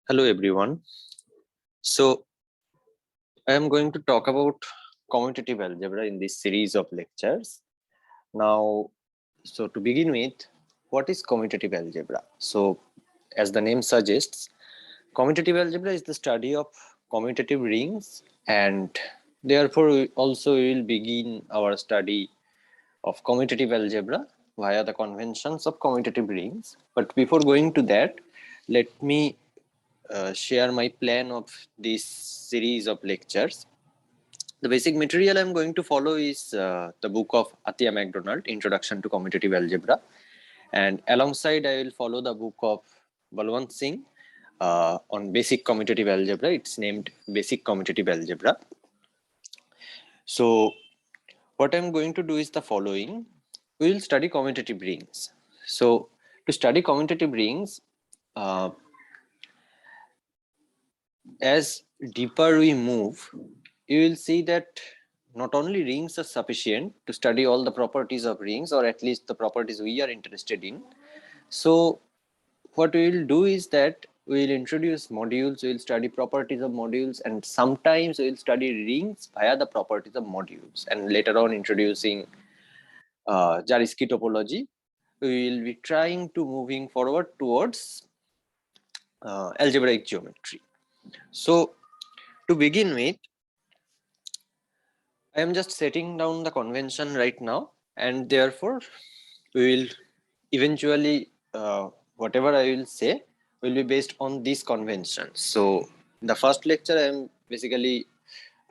Hello everyone. So I am going to talk about commutative algebra in this series of lectures. Now, so to begin with, what is commutative algebra? So as the name suggests, commutative algebra is the study of commutative rings, and therefore we also will begin our study of commutative algebra via the conventions of commutative rings. But before going to that, let me share my plan of this series of lectures. The basic material I'm going to follow is the book of Atia MacDonald, Introduction to Commutative Algebra. And alongside, I will follow the book of Balwant Singh on Basic Commutative Algebra. It's named Basic Commutative Algebra. So what I'm going to do is the following. We will study commutative rings. So to study commutative rings, as deeper we move, you will see that not only rings are sufficient to study all the properties of rings, or at least the properties we are interested in. So what we will do is that we will introduce modules, we will study properties of modules, and sometimes we will study rings via the properties of modules, and later on introducing Zariski topology. We will be trying to moving forward towards algebraic geometry. So to begin with, I am just setting down the convention right now, and therefore we will eventually whatever I will say will be based on these conventions. So the first lecture I am basically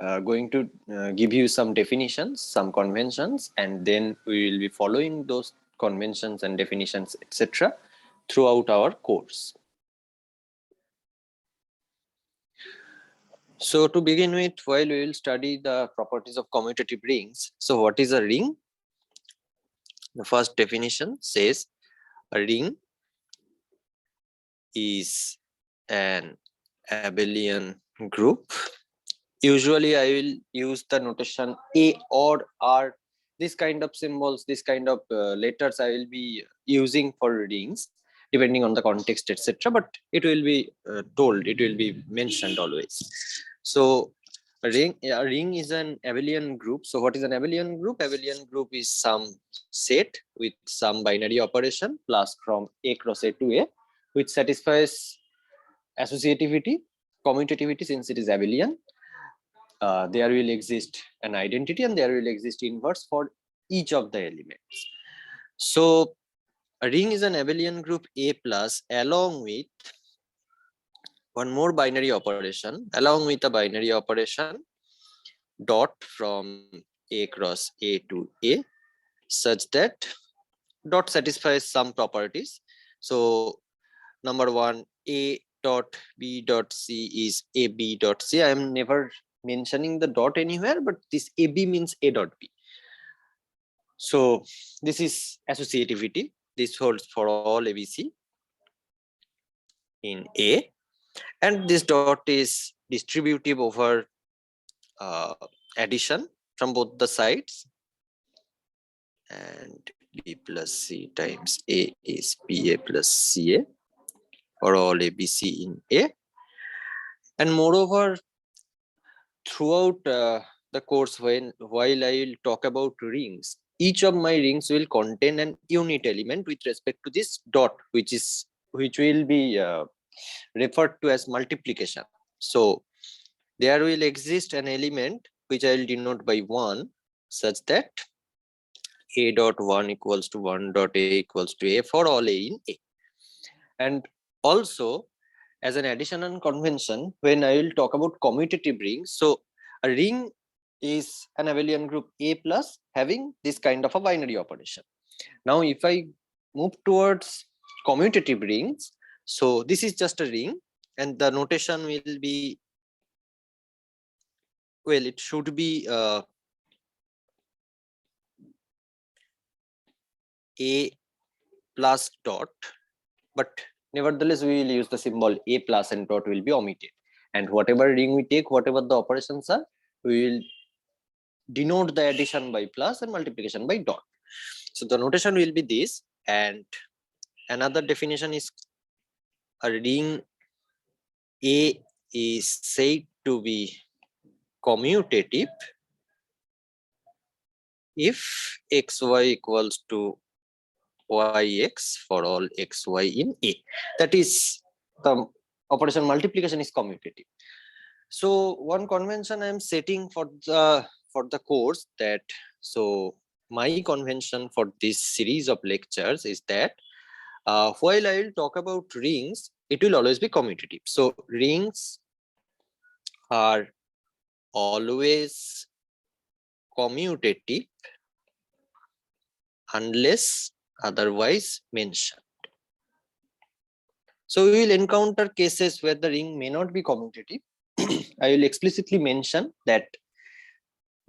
going to give you some definitions, some conventions, and then we will be following those conventions and definitions, etc., throughout our course. So to begin with, while we will study the properties of commutative rings, so what is a ring? The first definition says a ring is an abelian group. Usually I will use the notation A or R. This kind of symbols, this kind of letters I will be using for rings depending on the context, etc. But it will be told, it will be mentioned always. So a ring is an abelian group. So what is an abelian group? Abelian group is some set with some binary operation plus from A cross A to A, which satisfies associativity, commutativity since it is abelian. There will exist an identity and there will exist inverse for each of the elements. So a ring is an abelian group A plus along with one more binary operation, along with a binary operation dot from A cross A to A, such that dot satisfies some properties. So number one, A dot B dot C is AB dot C. I am never mentioning the dot anywhere, but this AB means A dot B. So this is associativity. This holds for all ABC in A, and this dot is distributive over addition from both the sides, and B plus C times A is BA plus CA for all ABC in A. And moreover, throughout the course, while I will talk about rings, each of my rings will contain an unit element with respect to this dot, which will be referred to as multiplication. So there will exist an element which I will denote by 1, such that A dot 1 equals to 1 dot A equals to A for all A in A. And also, as an additional convention, when I will talk about commutative rings, so a ring is an abelian group A plus having this kind of a binary operation. Now, if I move towards commutative rings, so this is just a ring, and the notation will be, well, it should be A plus dot, but nevertheless we will use the symbol A plus and dot will be omitted. And whatever ring we take, whatever the operations are, we will denote the addition by plus and multiplication by dot. So the notation will be this. And another definition is a ring A is said to be commutative if xy equals to yx for all xy in A. That is, the operation multiplication is commutative. So one convention I am setting for the course, that so my convention for this series of lectures is that while I will talk about rings, it will always be commutative. So rings are always commutative unless otherwise mentioned. So we will encounter cases where the ring may not be commutative. I will explicitly mention that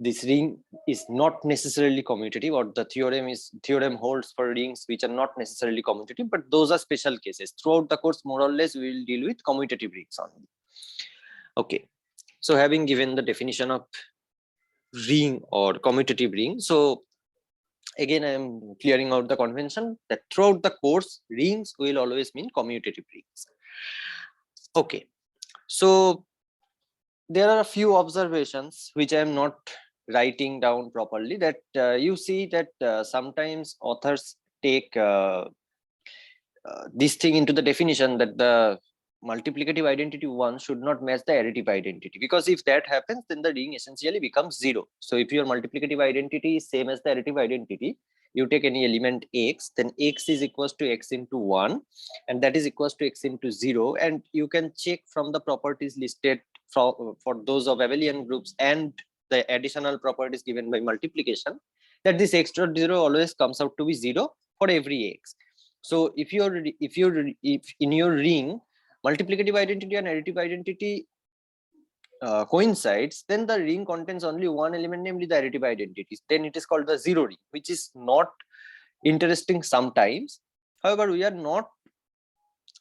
this ring is not necessarily commutative, or the theorem holds for rings which are not necessarily commutative, but those are special cases. Throughout the course, more or less, we will deal with commutative rings only. Okay, so having given the definition of ring or commutative ring, so again I am clearing out the convention that throughout the course, rings will always mean commutative rings. Okay, so there are a few observations which I am not writing down properly, that you see that sometimes authors take this thing into the definition that the multiplicative identity 1 should not match the additive identity, because if that happens, then the ring essentially becomes 0. So if your multiplicative identity is same as the additive identity, you take any element x, then x is equals to x into 1, and that is equals to x into 0, and you can check from the properties listed for those of abelian groups and the additional properties given by multiplication, that this x dot 0 always comes out to be 0 for every x. So if in your ring multiplicative identity and additive identity coincides, then the ring contains only one element, namely the additive identities. Then it is called the zero ring, which is not interesting sometimes. However, we are not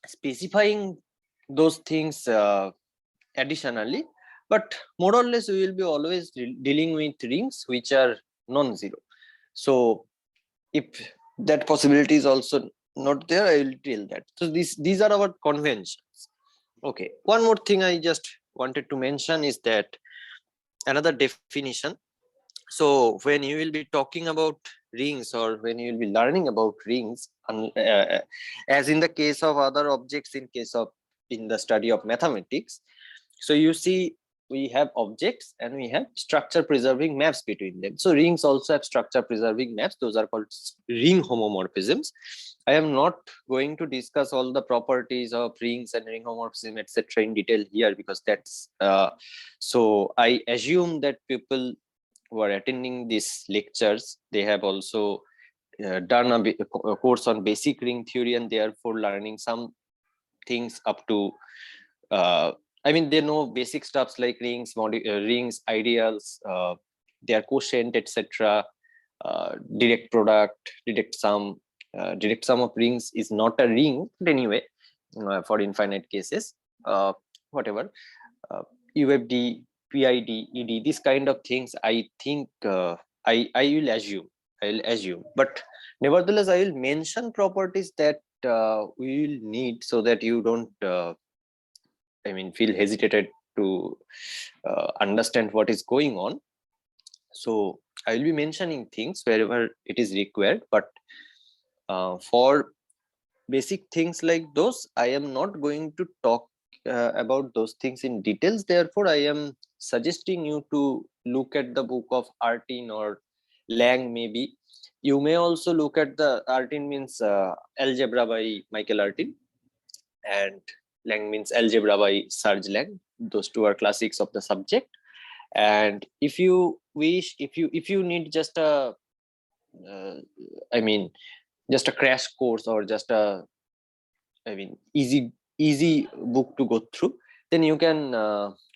specifying those things additionally, but more or less we will be always dealing with rings which are non-zero. So if that possibility is also not there, I will tell that. So these are our conventions. Okay, one more thing I just wanted to mention is that another definition. So when you will be talking about rings, or when you will be learning about rings, as in the case of other objects, in the study of mathematics, so you see we have objects and we have structure preserving maps between them. So rings also have structure preserving maps. Those are called ring homomorphisms. I am not going to discuss all the properties of rings and ring homomorphism, etc. in detail here, because that's so I assume that people who are attending these lectures, they have also done a course on basic ring theory, and therefore learning some things up to I mean, they know basic stuffs like rings, rings, ideals, their quotient, etc. Direct product, direct sum. Direct sum of rings is not a ring, but anyway, for infinite cases, whatever. UFD, PID, ED, this kind of things, I think I will assume, but nevertheless, I will mention properties that we will need, so that you don't feel hesitated to understand what is going on. So I will be mentioning things wherever it is required, but for basic things like those, I am not going to talk about those things in details. Therefore, I am suggesting you to look at the book of Artin or Lang. Maybe you may also look at the Artin means Algebra by Michael Artin, and Lang means Algebra by Serge Lang. Those two are classics of the subject. And if you wish, if you need just a just a crash course, or just a easy book to go through, then you can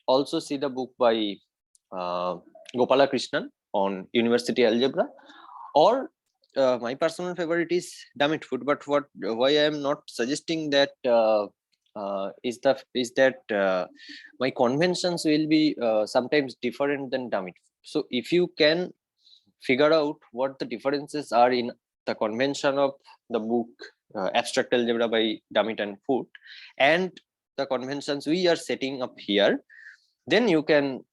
also see the book by Gopala Krishnan on university algebra, or my personal favorite is Damit Food. But why I am not suggesting that is that my conventions will be sometimes different than Damit. So if you can figure out what the differences are in the convention of the book Abstract Algebra by Damit and Foot, and the conventions we are setting up here, then you can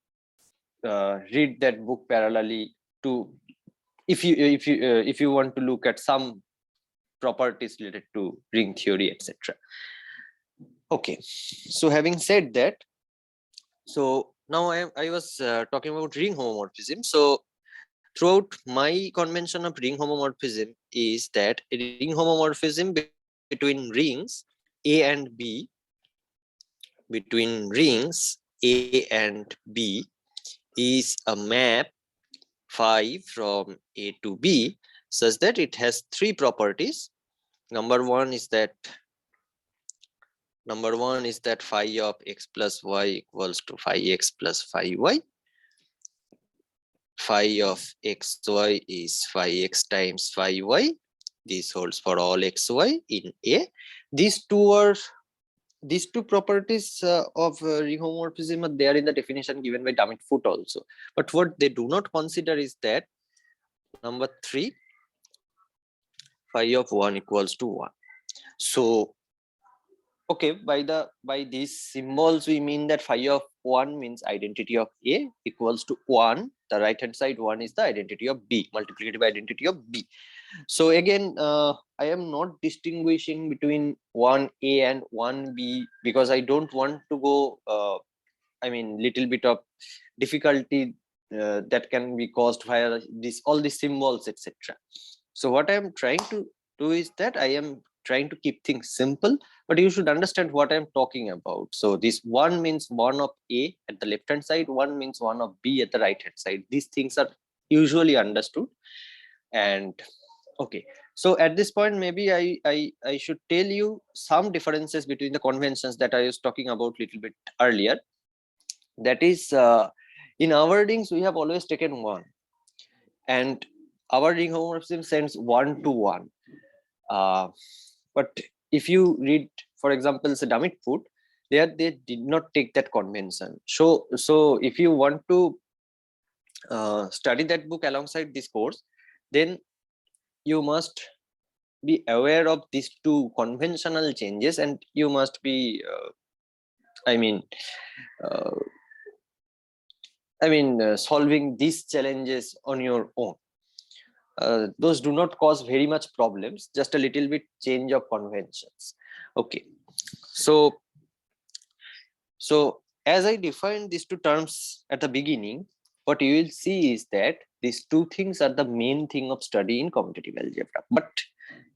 read that book parallelly to, if you want to look at some properties related to ring theory, etc. Okay, so having said that, so now I was talking about ring homomorphism. So throughout my convention of ring homomorphism is that a ring homomorphism between rings A and B, between rings A and B is a map phi from A to B such that it has three properties. Number one is that phi of x plus y equals to phi x plus phi y. Phi of xy is phi x times phi y. This holds for all xy in A. These two properties of ring homomorphism are there in the definition given by Damit-Foote also. But what they do not consider is that number 3, phi of 1 equals to 1. So okay, by these symbols we mean that phi of 1 means identity of A equals to 1. The right hand side 1 is the identity of B, multiplicative identity of B. So again, I am not distinguishing between 1A and 1B because I don't want to go, little bit of difficulty that can be caused via all these symbols, etc. So what I am trying to do is that I am trying to keep things simple, but you should understand what I am talking about. So this 1 means 1 of A at the left hand side, 1 means 1 of B at the right hand side. These things are usually understood. And okay, so at this point maybe I should tell you some differences between the conventions that I was talking about a little bit earlier. That is, in our rings we have always taken 1, and our ring homomorphism sends 1 to 1. But if you read, for example, the Damit-Foote, they did not take that convention. So if you want to study that book alongside this course, then you must be aware of these two conventional changes, and you must be solving these challenges on your own. Those do not cause very much problems, just a little bit change of conventions. Okay, so as I defined these two terms at the beginning, what you will see is that these two things are the main thing of study in commutative algebra. But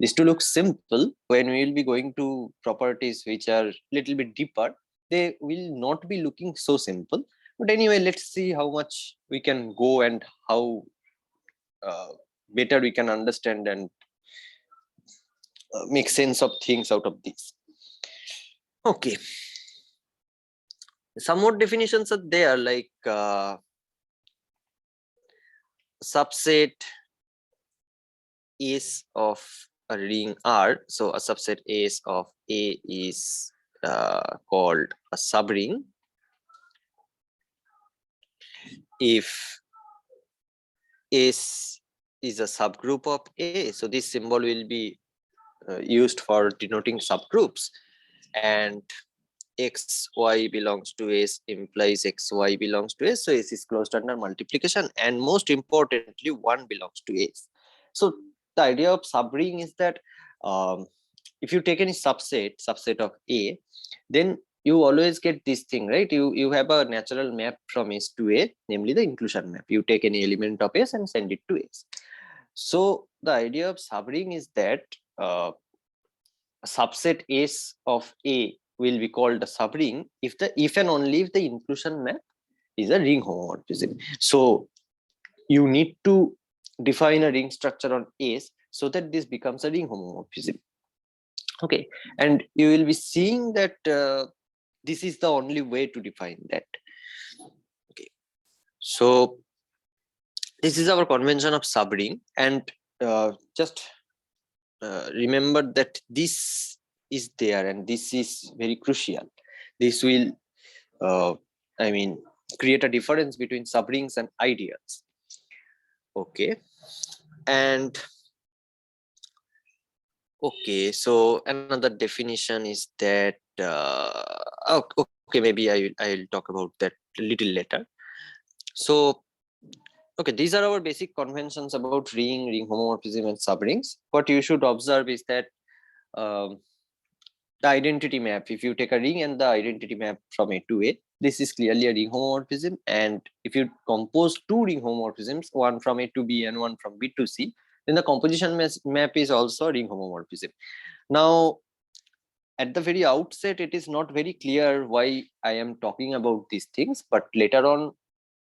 this to look simple, when we will be going to properties which are little bit deeper, they will not be looking so simple. But anyway, let's see how much we can go and how better we can understand and make sense of things out of this. Okay, some more definitions are there, like subset is of a ring R. So a subset S of A is called a subring if S is a subgroup of A. So this symbol will be used for denoting subgroups, and xy belongs to S implies xy belongs to S. So S is closed under multiplication, and most importantly 1 belongs to S. So the idea of subring is that if you take any subset of A, then you always get this thing, right? You have a natural map from S to A, namely the inclusion map. You take any element of S and send it to S. So the idea of subring is that subset S of A will be called a subring if and only if the inclusion map is a ring homomorphism. So you need to define a ring structure on S so that this becomes a ring homomorphism. Okay, and you will be seeing that this is the only way to define that. Okay, so this is our convention of subring, and just remember that this is there, and this is very crucial. This will create a difference between subrings and ideals. Okay, and Okay, so another definition is that okay, maybe I'll talk about that a little later. So okay, these are our basic conventions about ring homomorphism, and subrings. What you should observe is that um, the identity map, if you take a ring and the identity map from A to A, this is clearly a ring homomorphism. And if you compose two ring homomorphisms, one from A to B and one from B to C, then the composition map is also a ring homomorphism. Now, at the very outset, it is not very clear why I am talking about these things, but later on,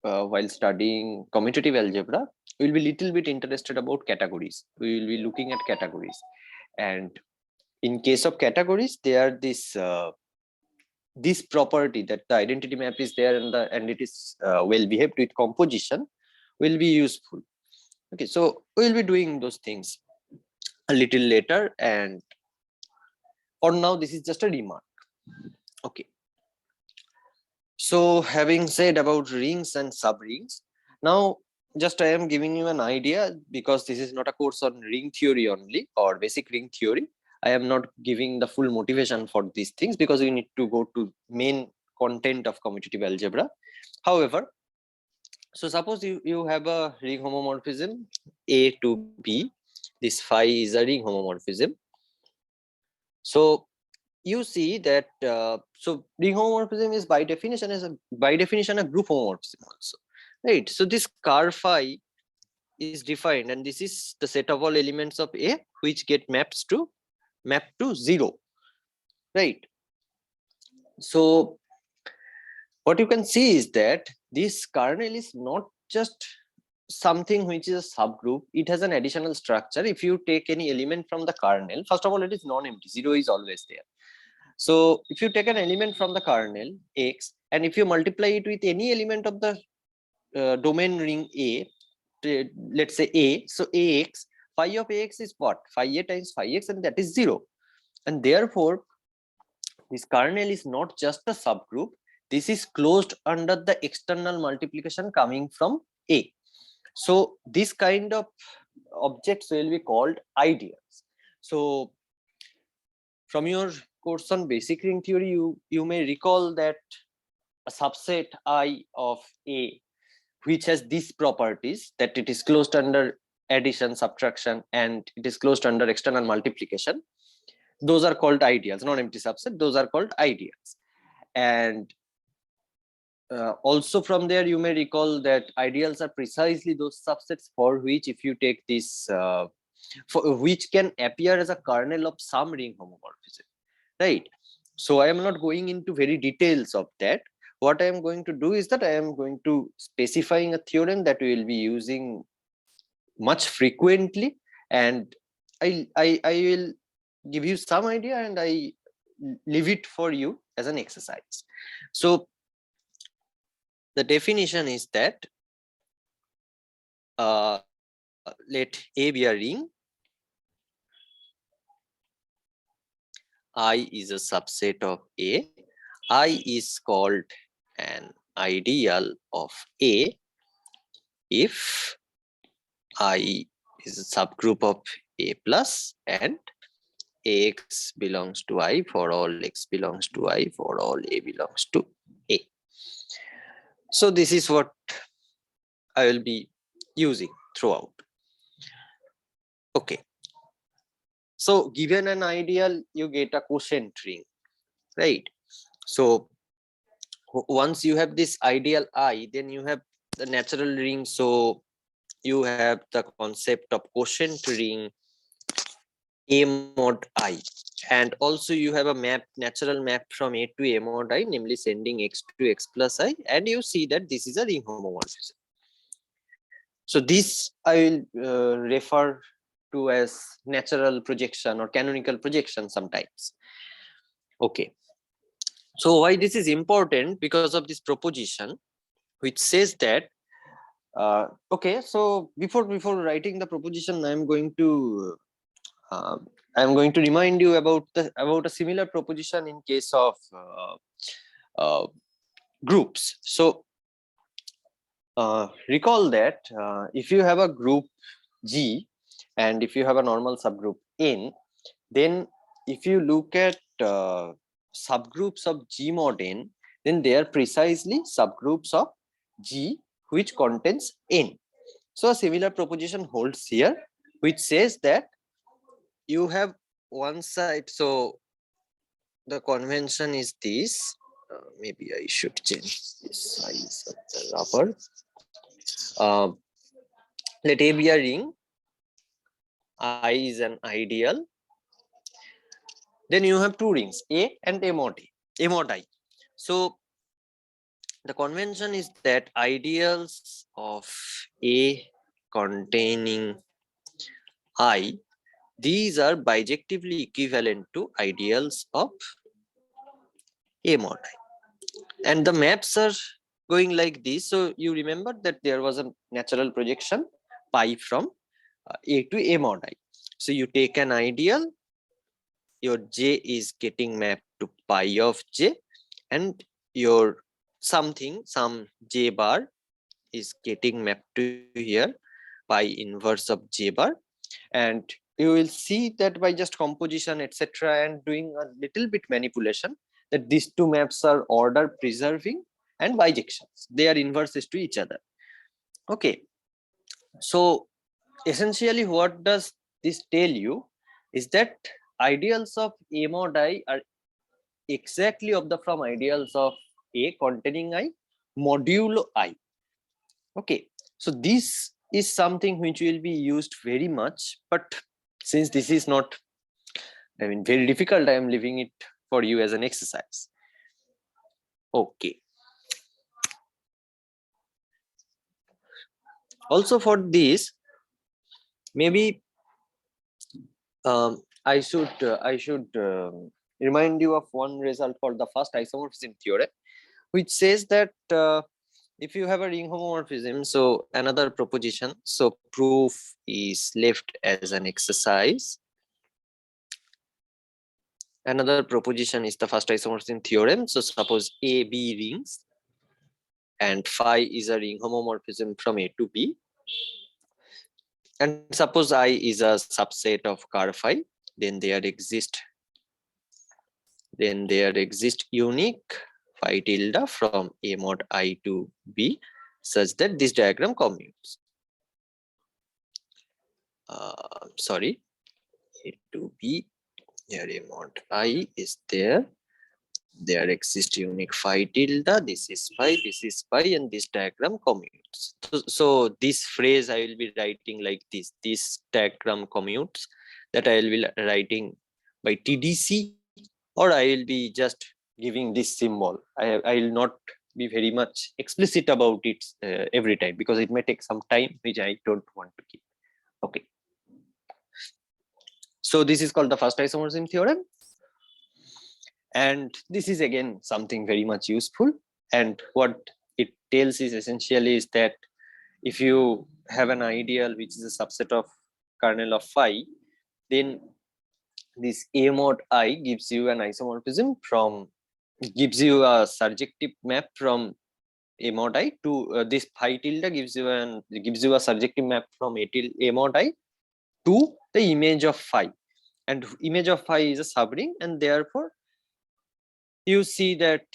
while studying commutative algebra, we'll be little bit interested about categories. We will be looking at categories, and in case of categories, they are this property that the identity map is there and it is well behaved with composition will be useful. Okay, so we'll be doing those things a little later, and for now, this is just a remark. Okay. So having said about rings and subrings, now just I am giving you an idea, because this is not a course on ring theory only or basic ring theory. I am not giving the full motivation for these things because we need to go to main content of commutative algebra. However, so suppose you have a ring homomorphism A to B. This phi is a ring homomorphism. So you see that so ring homomorphism is by definition a group homomorphism also, right? So this car phi is defined, and this is the set of all elements of A which get map to 0, right? So what you can see is that this kernel is not just something which is a subgroup. It has an additional structure. If you take any element from the kernel, first of all, it is non-empty. 0 is always there. So if you take an element from the kernel X, and if you multiply it with any element of the domain ring A, let's say A, so Ax, phi of Ax is what? Phi A times phi X, and that is 0. And therefore, this kernel is not just a subgroup. This is closed under the external multiplication coming from A. So this kind of objects will be called ideals. So from your course on basic ring theory, you may recall that a subset I of A, which has these properties, that it is closed under addition, subtraction, and it is closed under external multiplication, those are called ideals. Non-empty subset, those are called ideals. And also from there, you may recall that ideals are precisely those subsets for which, if you take this for which can appear as a kernel of some ring homomorphism, right? So I am not going into very details of that. What I am going to do is that I am going to specifying a theorem that we will be using much frequently, and I will give you some idea, and I leave it for you as an exercise. So the definition is that let A be a ring. I is a subset of A. I is called an ideal of A if I is a subgroup of A plus and Ax belongs to I for all X belongs to I for all A belongs to A. So this is what I will be using throughout. Okay. So given an ideal, you get a quotient ring, right? So once you have this ideal I, then you have the natural ring. So you have the concept of quotient ring A mod I, and also you have a natural map from A to A mod I, namely sending X to X plus I, and you see that this is a ring homomorphism. So this I will refer to as natural projection or canonical projection sometimes. Okay. So why this is important? Because of this proposition, which says that okay. So before writing the proposition, I'm going to remind you about a similar proposition in case of groups. So recall that if you have a group G and if you have a normal subgroup N, Then if you look at subgroups of G mod n, then they are precisely subgroups of G which contains n. So a similar proposition holds here, which says that you have one side. So the convention is this. Maybe I should change this size of the rubber. Let A be a ring. I is an ideal. Then you have two rings, A and A mod I. So the convention is that ideals of A containing I, these are bijectively equivalent to ideals of A mod I. And the maps are going like this. So you remember that there was a natural projection pi from A to A mod I. So you take an ideal, your J is getting mapped to pi of J, and your some J bar is getting mapped to here, pi inverse of J bar. And you will see that by just composition, etc., and doing a little bit manipulation, that these two maps are order preserving and bijections. They are inverses to each other. Okay. So essentially, what does this tell you is that ideals of A mod I are exactly of the from ideals of A containing I modulo I. Okay. So this is something which will be used very much, but since this is not, I mean, very difficult, I am leaving it for you as an exercise. Okay. Also for this, maybe I should remind you of one result for the first isomorphism theorem, which says that if you have a ring homomorphism, so another proposition, so proof is left as an exercise. Another proposition is the first isomorphism theorem. So suppose A, B rings, and phi is a ring homomorphism from A to B. And suppose I is a subset of car phi, then there exist unique phi tilde from A mod I to B, such that this diagram commutes. Sorry, A to B, here A mod I is there. There exists unique phi tilde. This is phi, and this diagram commutes. So this phrase I will be writing like this. This diagram commutes, that I will be writing by TDC, or I will be just giving this symbol. I will not be very much explicit about it every time, because it may take some time, which I don't want to keep. Okay. So this is called the first isomorphism theorem. And this is again something very much useful. And what it tells is essentially is that if you have an ideal which is a subset of kernel of phi, then this A mod I gives you an isomorphism from, gives you a surjective map from A mod I to this phi tilde gives you a surjective map from A mod I to the image of phi, and image of phi is a subring, and therefore you see that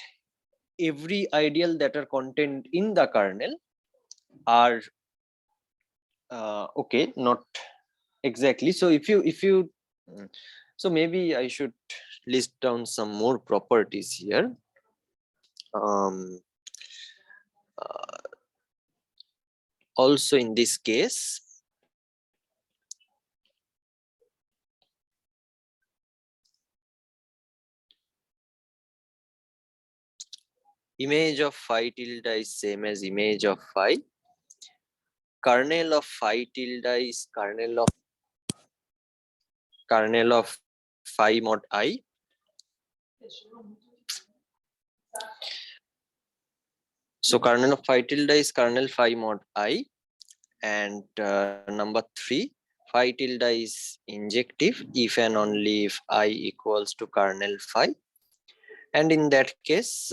every ideal that are contained in the kernel are okay, not exactly. So if you so maybe I should list down some more properties here. Also in this case, image of phi tilde is same as image of phi. Kernel of phi tilde is kernel of phi mod I. So kernel of phi tilde is kernel phi mod I. And number 3, phi tilde is injective if and only if I equals to kernel phi. And in that case,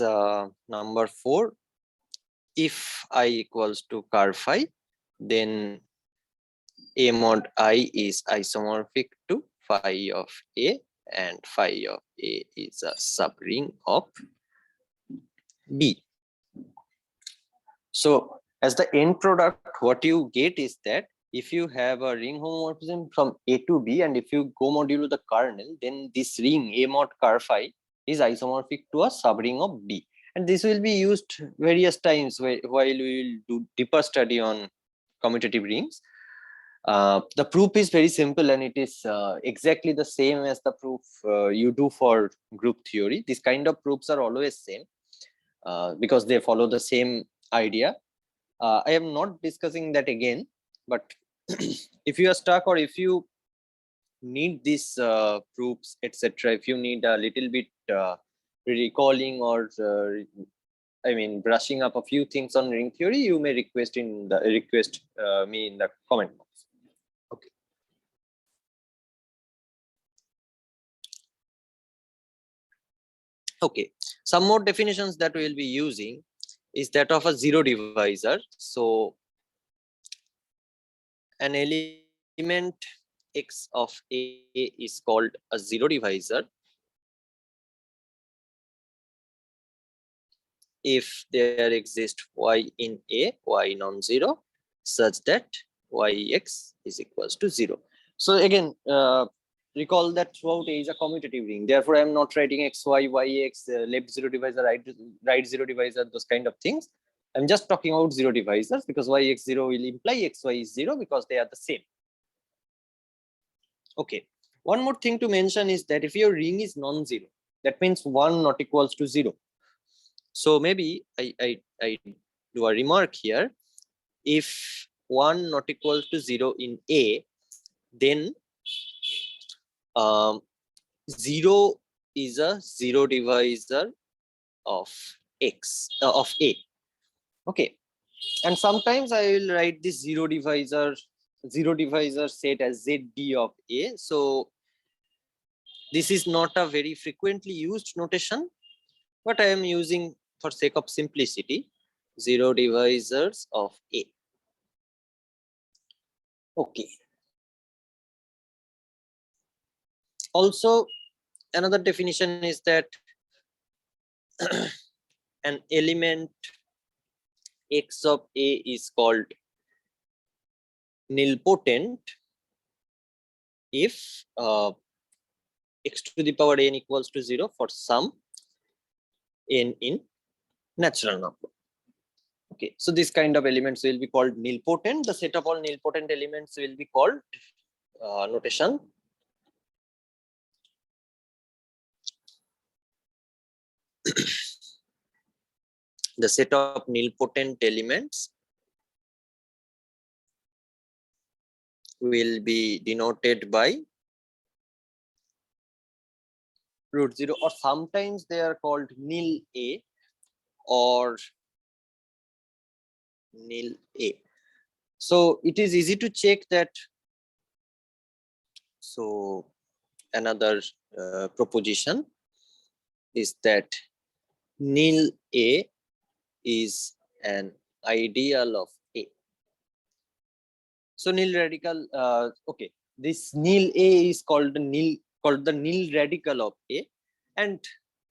number 4, if I equals to car phi, then A mod I is isomorphic to phi of A, and phi of A is a subring of B. So as the end product, what you get is that if you have a ring homomorphism from A to B, and if you go modulo the kernel, then this ring A mod car phi is isomorphic to a subring of B. And this will be used various times while we will do deeper study on commutative rings. The proof is very simple, and it is exactly the same as the proof you do for group theory. These kind of proofs are always same because they follow the same idea. I am not discussing that again, but if you are stuck, or if you need these proofs, etc., if you need a little bit recalling, or I mean brushing up a few things on ring theory, you may request me in the comment box. Okay. Okay, some more definitions that we will be using is that of a zero divisor. So an element x of A is called a zero divisor if there exists y in A, y non-zero, such that yx is equals to 0. So again, recall that throughout A is a commutative ring. Therefore, I am not writing x, y, yx, left zero divisor, right zero divisor, those kind of things. I'm just talking about zero divisors because yx0 will imply xy is 0 because they are the same. Okay. One more thing to mention is that if your ring is non-zero, that means 1 not equals to 0. So maybe I do a remark here. If 1 not equal to 0 in A, then 0 is a zero divisor of x of A. Okay, and sometimes I will write this zero divisor set as ZD of A. So this is not a very frequently used notation, but I am using for sake of simplicity zero divisors of A. Okay. Also, another definition is that an element x of A is called nilpotent if x to the power n equals to 0 for some n in natural number. Okay, so this kind of elements will be called nilpotent. The set of all nilpotent elements will be called notation the set of nilpotent elements will be denoted by root 0, or sometimes they are called nil A or nil A. So it is easy to check that. So another proposition is that nil A is an ideal of A. So nil radical, okay, this nil A is called the nil radical of A, and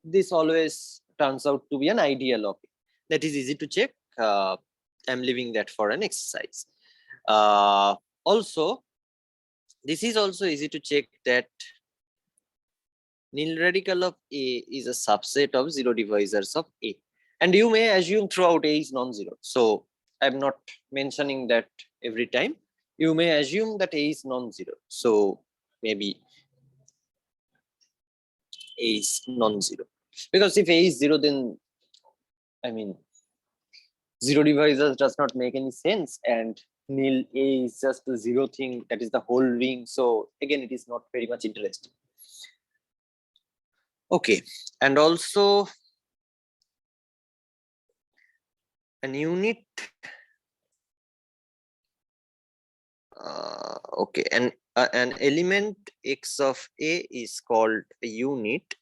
this always turns out to be an ideal of A. That is easy to check. I'm leaving that for an exercise. Also, this is also easy to check that nil radical of A is a subset of zero divisors of A. And you may assume throughout A is non-zero. So I'm not mentioning that every time. You may assume that A is non-zero. So maybe A is non-zero. Because if A is 0, then I mean zero divisors does not make any sense, and nil A is just the zero thing, that is the whole ring. So again, it is not very much interesting. Okay, and also an unit okay, and an element x of A is called a unit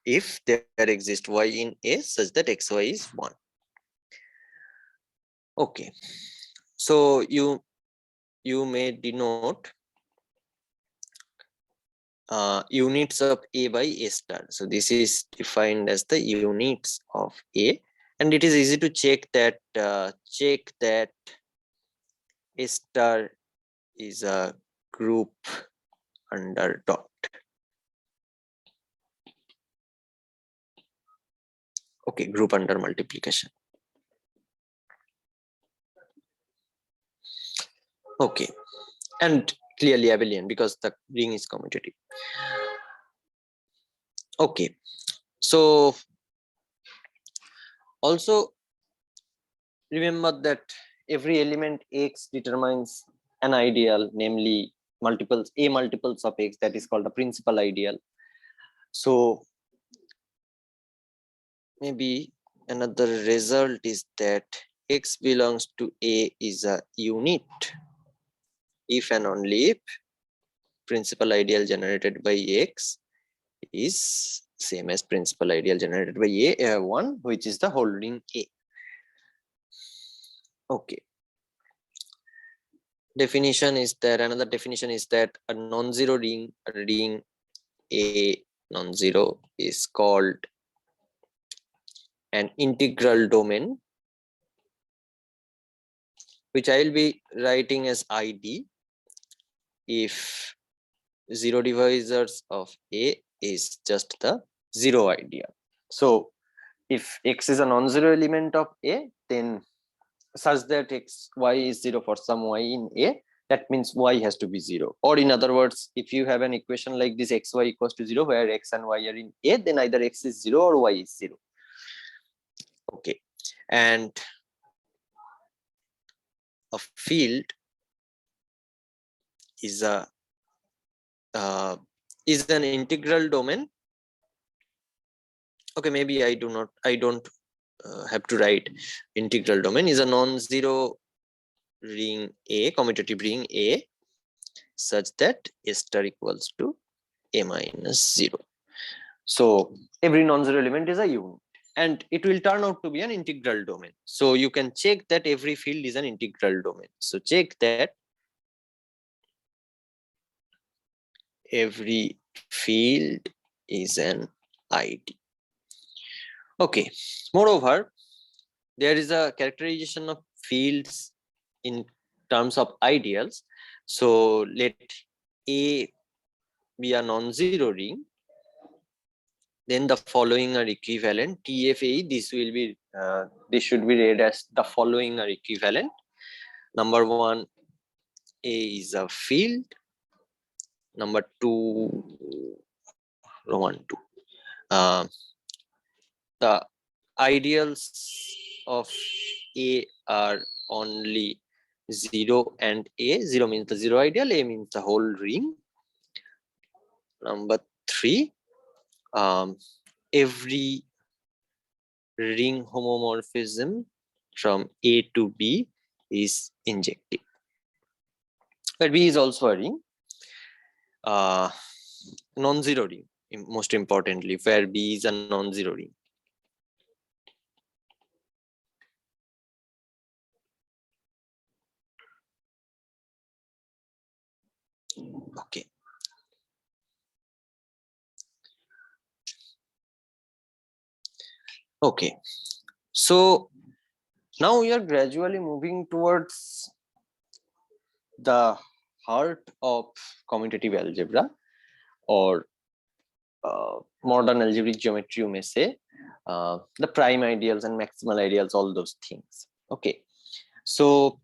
if there exists y in A such that xy is 1. Okay, so you you may denote units of A by A star. So this is defined as the units of A, and it is easy to check that A star is a group under dot. Okay, group under multiplication. Okay, and clearly abelian because the ring is commutative. Okay, so also remember that every element X determines an ideal, namely multiples of X, that is called a principal ideal. So maybe another result is that X belongs to A is a unit if and only if principal ideal generated by X is same as principal ideal generated by A1, which is the whole ring A. Okay. Definition is that another definition is that a non-zero ring A non-zero is called an integral domain, which I will be writing as ID if zero divisors of A is just the zero ideal. So if X is a non-zero element of A, then such that y is 0 for some y in A, that means y has to be 0. Or in other words, if you have an equation like this xy equals to 0 where x and y are in A, then either x is 0 or y is 0. Okay, and a field is an integral domain. Okay, maybe I don't have to write integral domain. Is a non-zero ring A, commutative ring A, such that A star equals to A minus 0. So every non-zero element is a unit, and it will turn out to be an integral domain. So you can check that every field is an integral domain. So check that every field is an ID. Okay, moreover, there is a characterization of fields in terms of ideals. So let A be a non-zero ring, then the following are equivalent. TFA, this should be read as the following are equivalent. Number one, A is a field. Number two, Roman 2. The ideals of A are only 0 and A. 0 means the zero ideal, A means the whole ring. Number 3, every ring homomorphism from A to B is injective. But B is also a ring, non-zero ring, most importantly, where B is a non-zero ring. Okay. Okay. So now we are gradually moving towards the heart of commutative algebra, or modern algebraic geometry, you may say, the prime ideals and maximal ideals, all those things. Okay, so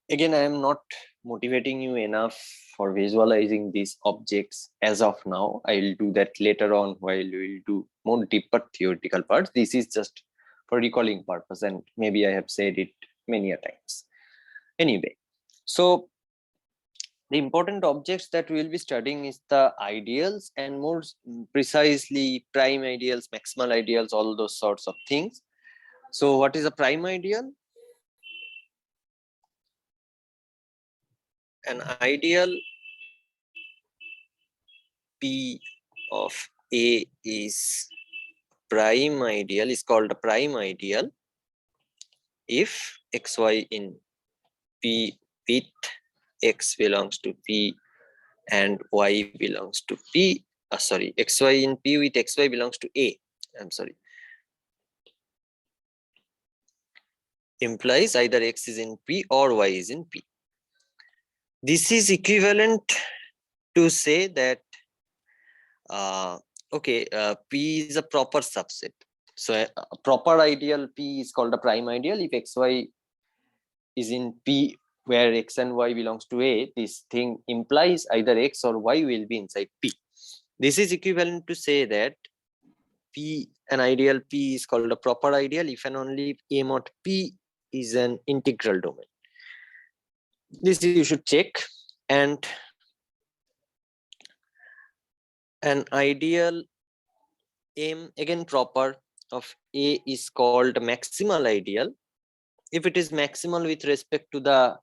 again, I am not motivating you enough for visualizing these objects as of now. I will do that later on while we will do more deeper theoretical parts. This is just for recalling purpose, and maybe I have said it many a times. Anyway, so the important objects that we will be studying is the ideals, and more precisely prime ideals, maximal ideals, all those sorts of things. So what is a prime ideal? An ideal P of A is called a prime ideal if xy in P with X belongs to P and Y belongs to P. Sorry, XY in P with XY belongs to A. I'm sorry. Implies either X is in P or Y is in P. This is equivalent to say that P is a proper subset. So a proper ideal P is called a prime ideal if XY is in P where X and Y belongs to A. This thing implies either X or Y will be inside P. This is equivalent to say that an ideal P is called a proper ideal if and only if A mod P is an integral domain. This you should check. And an ideal M again proper of A is called maximal ideal if it is maximal with respect to the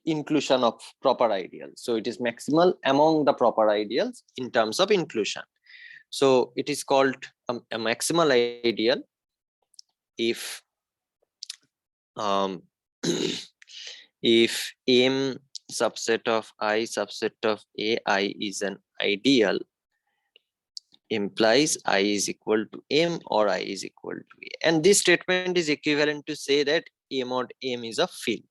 inclusion of proper ideals. So it is maximal among the proper ideals in terms of inclusion. So it is called a maximal ideal if if M subset of I subset of AI is an ideal, implies I is equal to M or I is equal to A. And this statement is equivalent to say that A mod M is a field.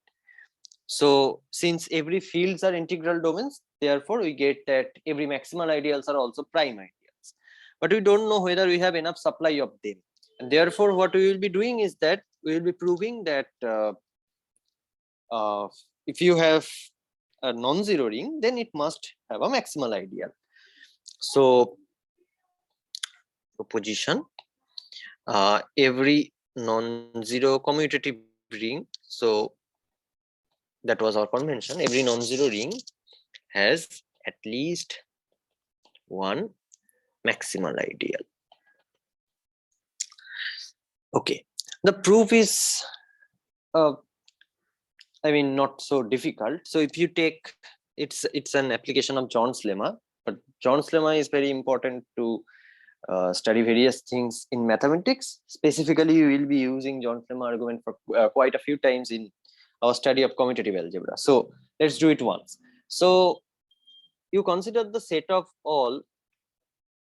So since every fields are integral domains, therefore we get that every maximal ideals are also prime ideals. But we don't know whether we have enough supply of them. And therefore what we will be doing is that we will be proving that if you have a non-zero ring, then it must have a maximal ideal. So proposition, every non-zero commutative ring, so that was our convention, every non-zero ring has at least one maximal ideal. Okay, the proof is not so difficult. So if you take, it's an application of John's lemma, but John's lemma is very important to study various things in mathematics. Specifically, you will be using John's lemma argument for quite a few times in our study of commutative algebra. So let's do it once. So you consider the set of all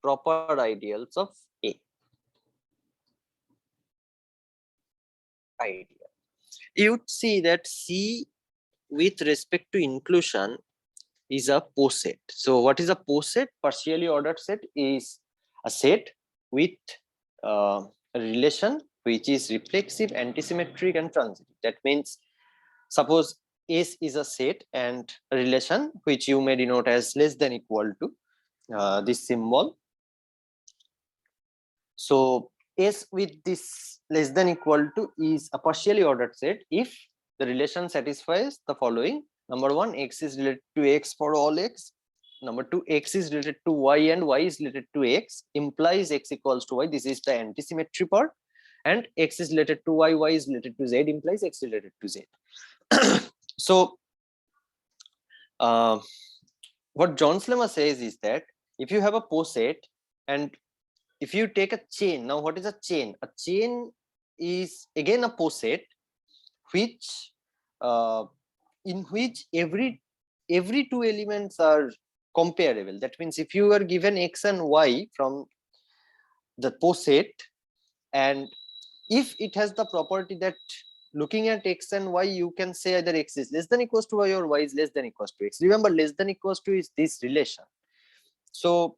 proper ideals of A. Ideal. You'd see that C with respect to inclusion is a poset. So what is a poset? Partially ordered set is a set with a relation which is reflexive, antisymmetric, and transitive. That means suppose S is a set and a relation which you may denote as less than equal to this symbol. So S with this less than equal to is a partially ordered set if the relation satisfies the following. Number one, X is related to X for all X. Number two, X is related to Y and Y is related to X, implies X equals to Y. This is the antisymmetry part. And X is related to Y, Y is related to Z, implies X related to Z. So what John's lemma says is that if you have a poset and if you take a chain, now what is a chain? A chain is again a poset which in which every two elements are comparable. That means if you are given X and Y from the poset, and if it has the property that looking at X and Y, you can say either X is less than equals to Y or Y is less than equals to X. Remember, less than equals to is this relation. So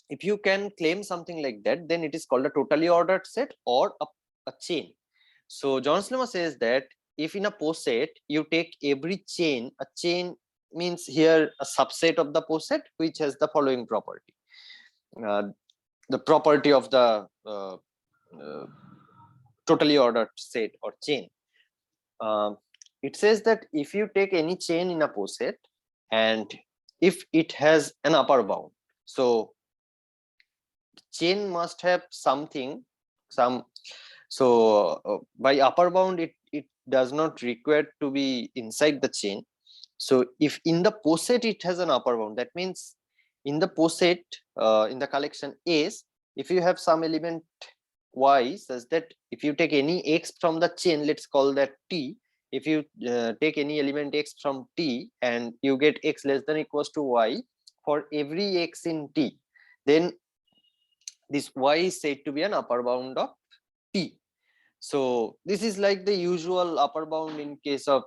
if you can claim something like that, then it is called a totally ordered set or a chain. So John's lemma says that if in a poset you take every chain, a chain means here a subset of the poset which has the following property. The property of the totally ordered set or chain. It says that if you take any chain in a poset and if it has an upper bound, so chain must have something, by upper bound it does not require to be inside the chain. So if in the poset it has an upper bound, that means in the poset in the collection S, if you have some element Y such that if you take any X from the chain, let's call that T, if you take any element x from T and you get x less than equals to y for every x in T, then this y is said to be an upper bound of T. So this is like the usual upper bound in case of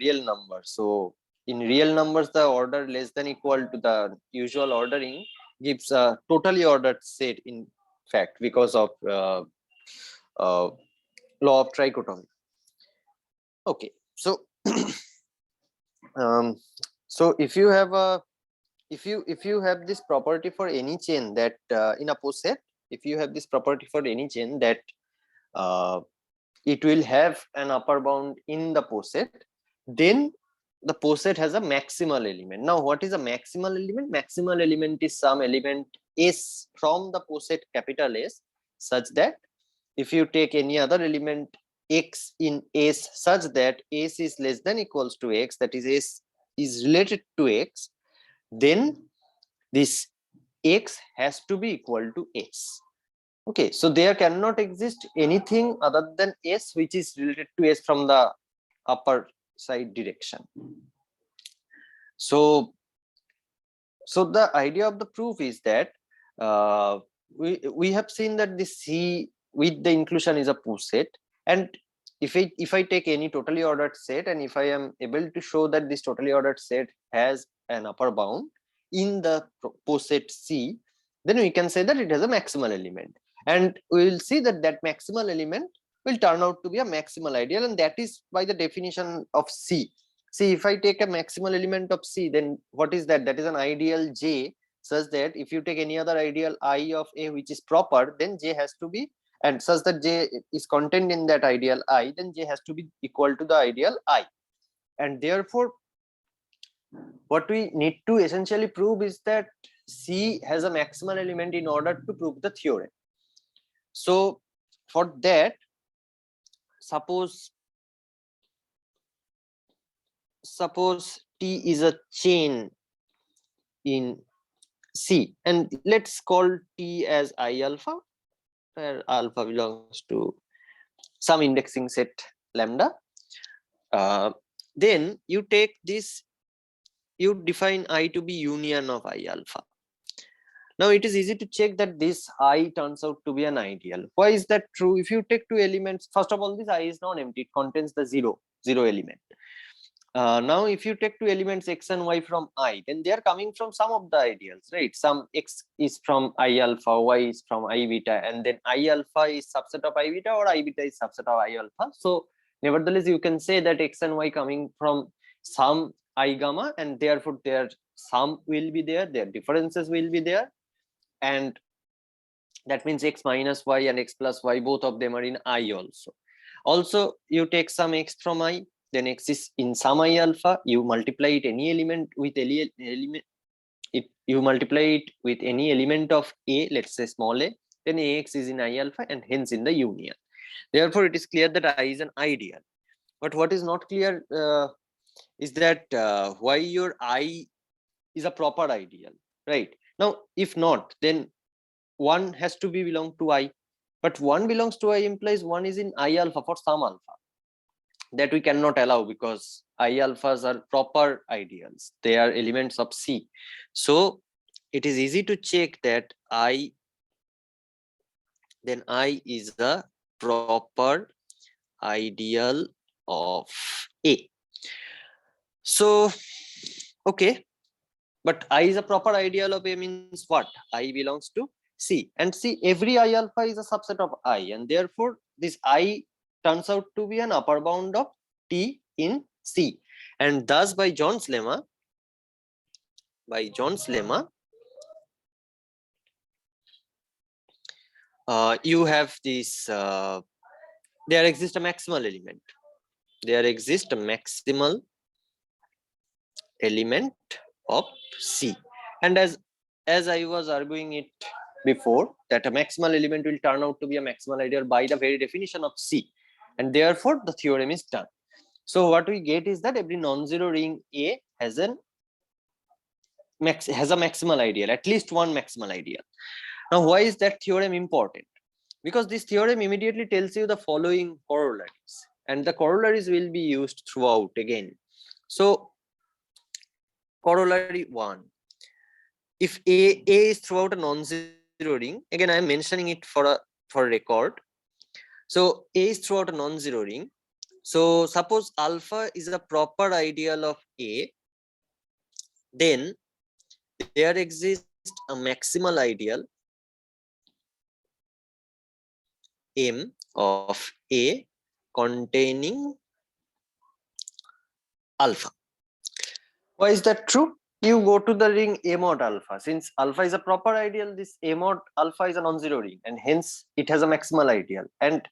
real numbers. So in real numbers, the order less than equal to the usual ordering gives a totally ordered set, in fact, because of law of trichotomy. Okay, so so if you have a if you have this property for any chain that in a poset, if you have this property for any chain that it will have an upper bound in the poset, then the poset has a maximal element. Now, what is a maximal element? Maximal element is some element S from the poset capital S, such that if you take any other element x in S such that S is less than equals to x, that is S is related to x, then this x has to be equal to S. Okay, so there cannot exist anything other than S which is related to S from the upper side direction. So the idea of the proof is that we have seen that this C with the inclusion is a poset, and if I take any totally ordered set and if I am able to show that this totally ordered set has an upper bound in the poset C, then we can say that it has a maximal element, and we will see that that maximal element will turn out to be a maximal ideal, and that is by the definition of C. See, if I take a maximal element of C, then what is that? That is an ideal J, such that if you take any other ideal I of A which is proper, then J has to be, and such that J is contained in that ideal I, then J has to be equal to the ideal I. And therefore, what we need to essentially prove is that C has a maximal element in order to prove the theorem. So for that, suppose T is a chain in C, and let's call T as I alpha, where alpha belongs to some indexing set lambda. Then you take this, you define I to be union of I alpha. Now it is easy to check that this I turns out to be an ideal. Why is that true? If you take two elements, first of all, this I is non-empty, it contains the zero element. Now if you take two elements x and y from I, then they are coming from some of the ideals, right? Some x is from I alpha, y is from I beta, and then I alpha is subset of I beta, or I beta is subset of I alpha. So nevertheless, you can say that x and y coming from some I gamma, and therefore their sum will be there, their differences will be there, and that means x minus y and x plus y, both of them are in I also. Also, you take some x from I, then x is in some I alpha, you multiply it any element with any element, you multiply it with any element of A, let's say small a, then Ax is in I alpha and hence in the union. Therefore, it is clear that I is an ideal. But what is not clear is that why your I is a proper ideal, right? Now, if not, then one has to be belong to I, but one belongs to I implies one is in I alpha for some alpha. That we cannot allow because I alphas are proper ideals. They are elements of C. So it is easy to check that I is a proper ideal of A. So, okay, but I is a proper ideal of A means what? I belongs to C, and see, every I alpha is a subset of I, and therefore this I turns out to be an upper bound of T in C, and thus by John's lemma, you have this, there exists a maximal element. There exists a maximal element of C, and as I was arguing it before, that a maximal element will turn out to be a maximal ideal by the very definition of C, and therefore the theorem is done. So what we get is that every non-zero ring A has a maximal ideal, at least one maximal ideal. Now, why is that theorem important? Because this theorem immediately tells you the following corollaries. and the corollaries will be used throughout again. So corollary 1, if a is throughout a non-zero ring, again I am mentioning it for record. So a is throughout a non-zero ring. So suppose alpha is a proper ideal of a, then there exists a maximal ideal M of A containing alpha. Why is that true? You go to the ring A mod alpha. Since alpha is a proper ideal, this A mod alpha is a non-zero ring, and hence it has a maximal ideal. And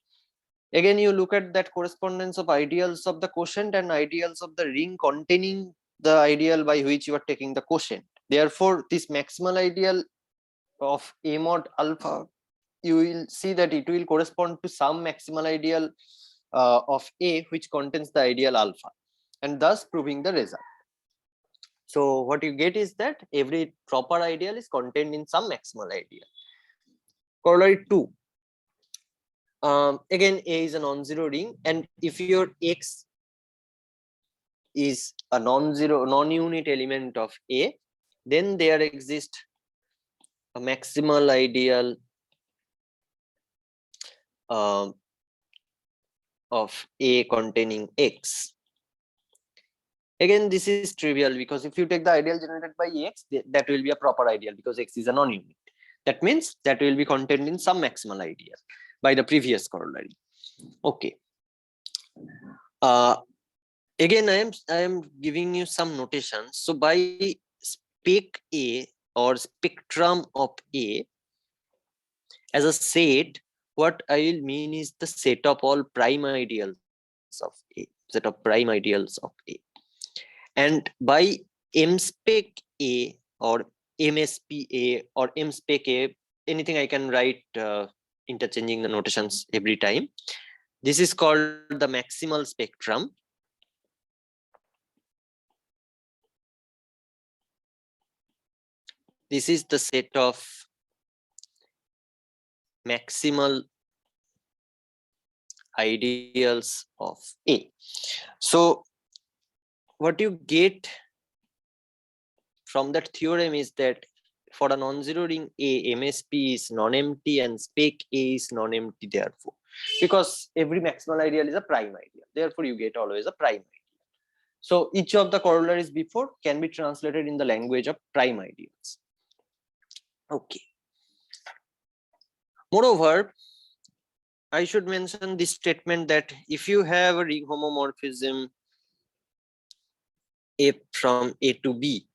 again, you look at that correspondence of ideals of the quotient and ideals of the ring containing the ideal by which you are taking the quotient. Therefore, this maximal ideal of A mod alpha, you will see that it will correspond to some maximal ideal of A which contains the ideal alpha, and thus proving the result. So what you get is that every proper ideal is contained in some maximal ideal. Corollary 2. Again, A is a non-zero ring, and if your X is a non-unit element of A, then there exists a maximal ideal of A containing X. Again, this is trivial because if you take the ideal generated by X, that will be a proper ideal because X is a non-unit. That means that will be contained in some maximal ideal by the previous corollary. Okay. Again, I am giving you some notations. So by spec A or spectrum of A as a set, what I will mean is the set of all prime ideals of A, set of prime ideals of A. And by M spec A or MSP A or M spec A, anything I can write interchanging the notations every time. This is called the maximal spectrum. This is the set of maximal ideals of A. So what you get from that theorem is that for a non-zero ring A, MSP is non-empty and spec A is non-empty, therefore, because every maximal ideal is a prime ideal, therefore you get always a prime ideal. So each of the corollaries before can be translated in the language of prime ideals. Okay. Moreover, I should mention this statement that if you have a ring homomorphism F from A to B,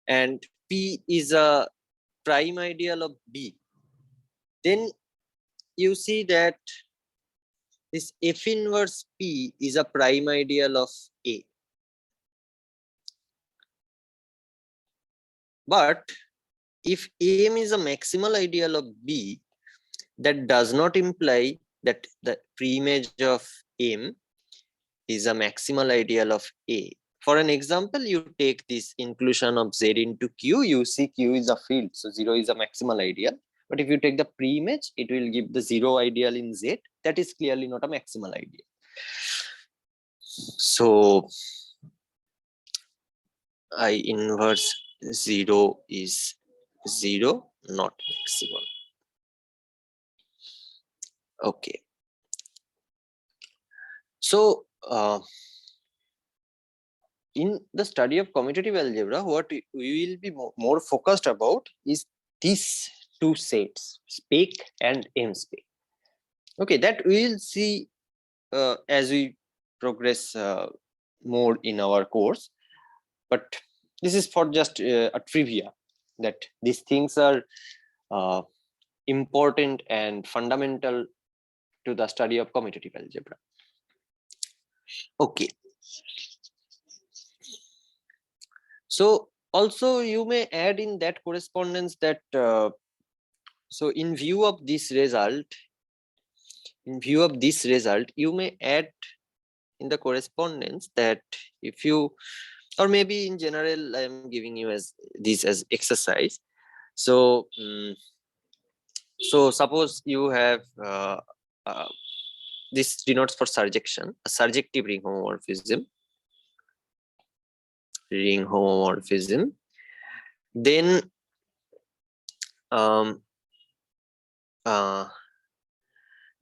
and P is a prime ideal of B, then you see that this F inverse P is a prime ideal of A. But if M is a maximal ideal of B, that does not imply that the preimage of M is a maximal ideal of A. For an example, you take this inclusion of Z into Q, you see Q is a field, so 0 is a maximal ideal. But if you take the preimage, it will give the 0 ideal in Z. That is clearly not a maximal ideal. So I inverse 0 is 0, not maximal. Okay. So in the study of commutative algebra, what we will be more focused about is these two sets, spec and M spec. Okay, that we will see as we progress more in our course. But this is for just a trivia that these things are important and fundamental to the study of commutative algebra. Okay. So also you may add in that correspondence that so in view of this result, you may add in the correspondence that if you, or maybe in general, I am giving you as this as exercise. So so suppose you have this denotes for surjection, a surjective ring homomorphism. Then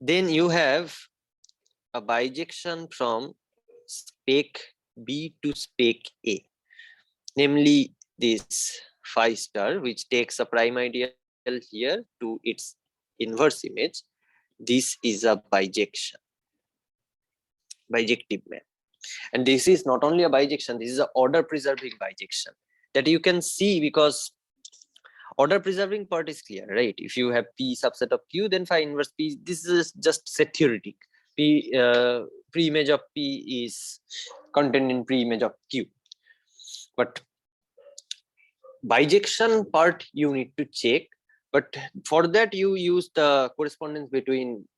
then you have a bijection from spec B to spec A, namely this phi star, which takes a prime ideal here to its inverse image. This is a bijective map. And this is not only a bijection, this is an order preserving bijection that you can see, because order preserving part is clear, right? If you have P subset of Q, then phi inverse P, this is just set theoretic. P pre-image of P is contained in pre-image of Q. But bijection part you need to check, but for that you use the correspondence between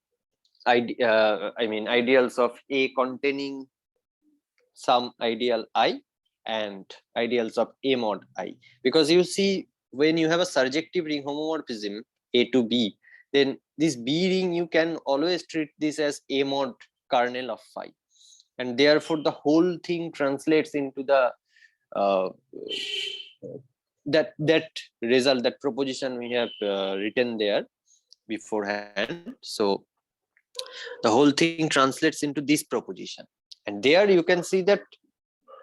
ideals of A containing some ideal I and ideals of A mod I, because you see, when you have a surjective ring homomorphism A to B, then this B ring you can always treat this as A mod kernel of phi, and therefore the whole thing translates into the that result, that proposition we have written there beforehand. So the whole thing translates into this proposition, and there you can see that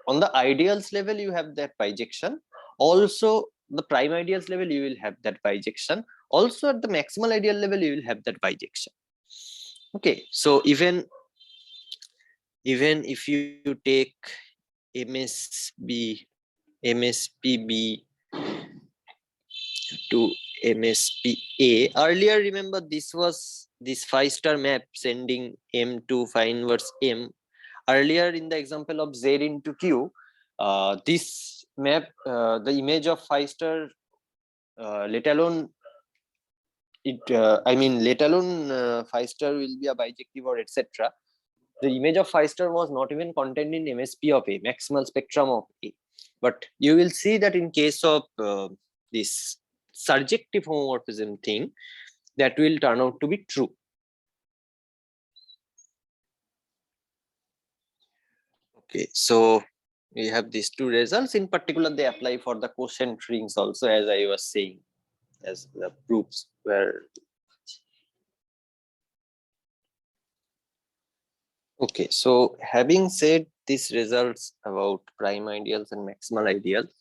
on the ideals level you have that bijection, also the prime ideals level you will have that bijection, also at the maximal ideal level you will have that bijection. Okay, so even if you take MSPB to MSPA, earlier remember this was this phi star map sending M to phi inverse M. Earlier in the example of Z into Q, this map, the image of phi star, let alone phi star will be a bijective or etc. The image of phi star was not even contained in MSP of A, maximal spectrum of A. But you will see that in case of this surjective homomorphism thing, that will turn out to be true. Okay, so we have these two results. In particular, they apply for the quotient rings also, as I was saying, as the proofs were. Okay, so having said these results about prime ideals and maximal ideals,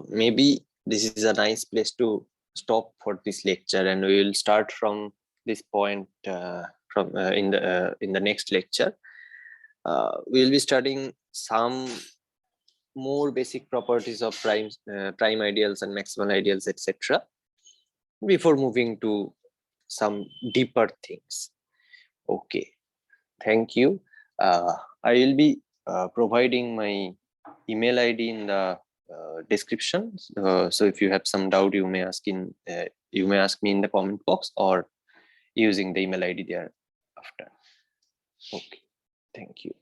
maybe this is a nice place to stop for this lecture, and we will start from this point in the next lecture. We will be studying some more basic properties of prime ideals and maximal ideals, etc., before moving to some deeper things. Okay, thank you. I will be providing my email ID in the description. So if you have some doubt, you may ask me in the comment box, or using the email ID there after. Okay, thank you.